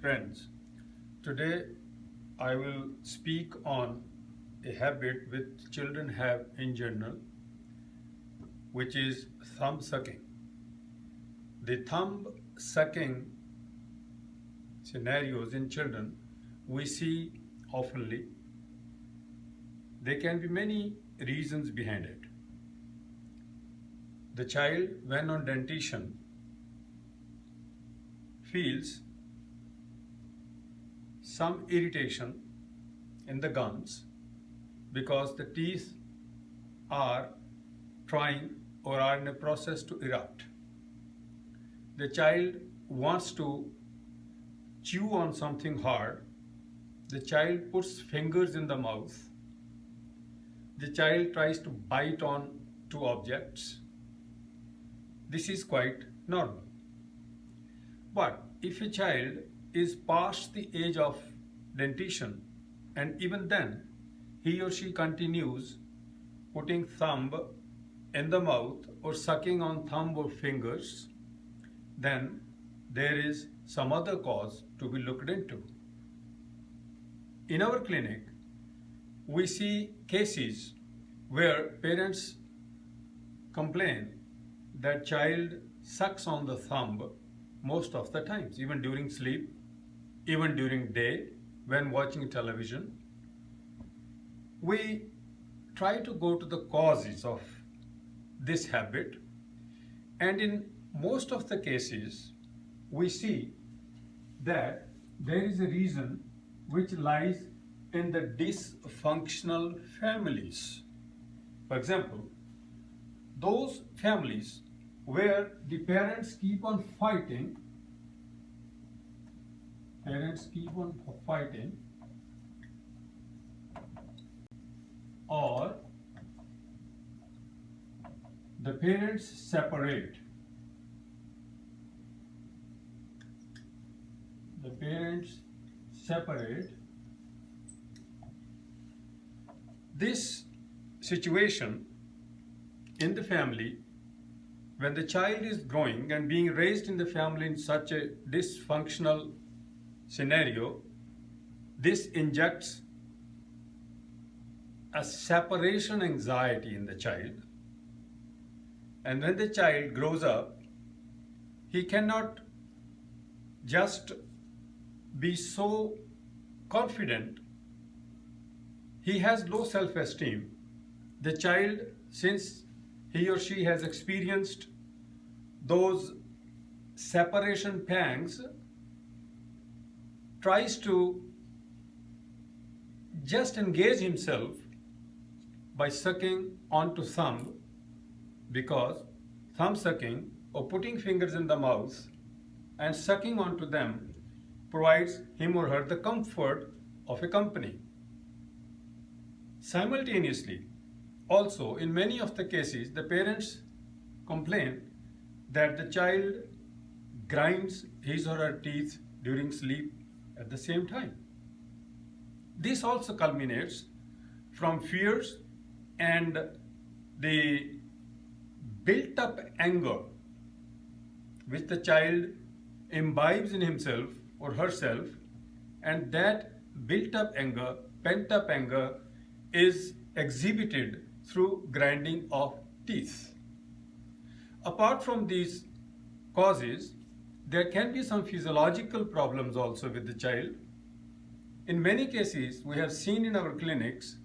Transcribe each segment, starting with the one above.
Friends, today I will speak on a habit which children have in general, which is thumb sucking. The thumb sucking scenarios in children we see oftenly. There can be many reasons behind it. The child, when on dentition, feels some irritation in the gums because the teeth are trying or are in a process to erupt. The child wants to chew on something hard. The child puts fingers in the mouth. The child tries to bite on two objects. This is quite normal. But if a child is past the age of dentition, and even then he or she continues putting thumb in the mouth or sucking on thumb or fingers, then there is some other cause to be looked into. In our clinic, we see cases where parents complain that child sucks on the thumb most of the times, even during sleep, even during day when watching television. We try to go to the causes of this habit, and in most of the cases we see that there is a reason which lies in the dysfunctional families. For example, those families where the parents keep on fighting, or the parents separate. This situation in the family, when the child is growing and being raised in the family in such a dysfunctional scenario, this injects a separation anxiety in the child. And when the child grows up, he cannot just be so confident. He has low self-esteem. The child, since he or she has experienced those separation pangs, tries to just engage himself by sucking onto thumb, because thumb sucking or putting fingers in the mouth and sucking onto them provides him or her the comfort of a company. Simultaneously, also, in many of the cases, the parents complain that the child grinds his or her teeth during sleep at the same time. This also culminates from fears and the built-up anger which the child imbibes in himself or herself, and that built-up anger, pent-up anger, is exhibited through grinding of teeth. Apart from these causes, there can be some physiological problems also with the child. In many cases, we have seen in our clinics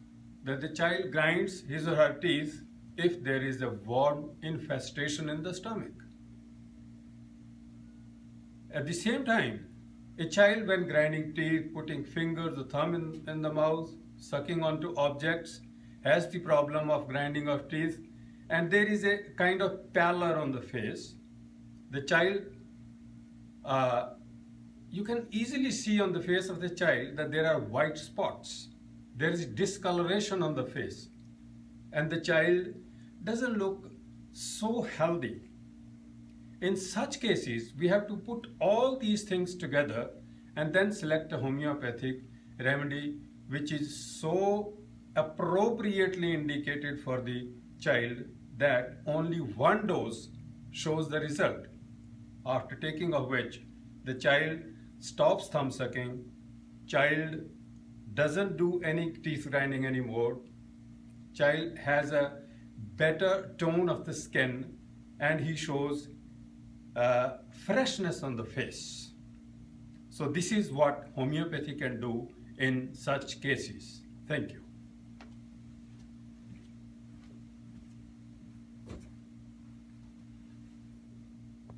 that the child grinds his or her teeth if there is a worm infestation in the stomach. At the same time, a child, when grinding teeth, putting fingers or thumb in the mouth, sucking onto objects, has the problem of grinding of teeth, and there is a kind of pallor on the face. The child, you can easily see on the face of the child that there are white spots. There is discoloration on the face, and the child doesn't look so healthy. In such cases, we have to put all these things together and then select a homeopathic remedy which is so appropriately indicated for the child that only one dose shows the result, after taking of which the child stops thumb sucking, child doesn't do any teeth grinding anymore, child has a better tone of the skin, and he shows freshness on the face. So this is what homeopathy can do in such cases. Thank you.